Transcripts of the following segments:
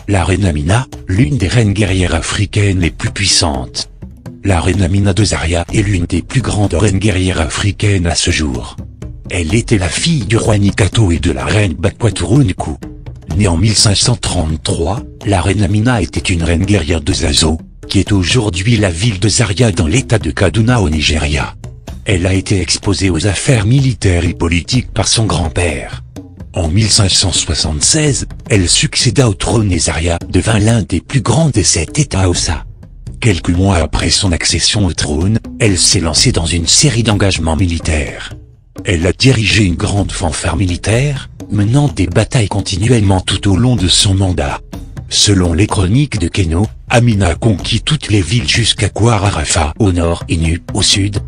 La reine Amina, l'une des reines guerrières africaines les plus puissantes. La reine Amina de Zaria est l'une des plus grandes reines guerrières africaines à ce jour. Elle était la fille du roi Nikato et de la reine Bakwaturunku. Née en 1533, la reine Amina était une reine guerrière de Zazo, qui est aujourd'hui la ville de Zaria dans l'état de Kaduna au Nigeria. Elle a été exposée aux affaires militaires et politiques par son grand-père. En 1576, elle succéda au trône et Zaria devint l'un des plus grands des 7 États Hausa. Quelques mois après son accession au trône, elle s'est lancée dans une série d'engagements militaires. Elle a dirigé une grande fanfare militaire, menant des batailles continuellement tout au long de son mandat. Selon les chroniques de Keno, Amina a conquis toutes les villes jusqu'à Kwara-Rafa au nord et Nu au sud.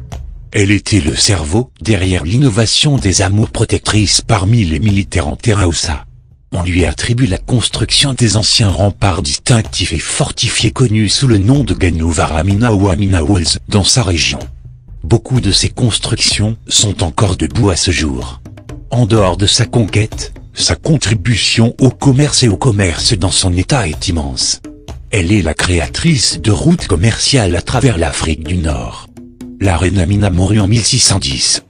Elle était le cerveau derrière l'innovation des amours protectrices parmi les militaires en terre Hausa. On lui attribue la construction des anciens remparts distinctifs et fortifiés connus sous le nom de Ganouvar Amina ou Amina Walls dans sa région. Beaucoup de ces constructions sont encore debout à ce jour. En dehors de sa conquête, sa contribution au commerce et au commerce dans son état est immense. Elle est la créatrice de routes commerciales à travers l'Afrique du Nord. La reine Amina mourut en 1610.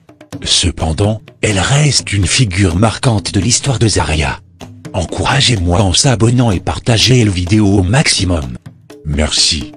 Cependant, elle reste une figure marquante de l'histoire de Zaria. Encouragez-moi en s'abonnant et partagez la vidéo au maximum. Merci.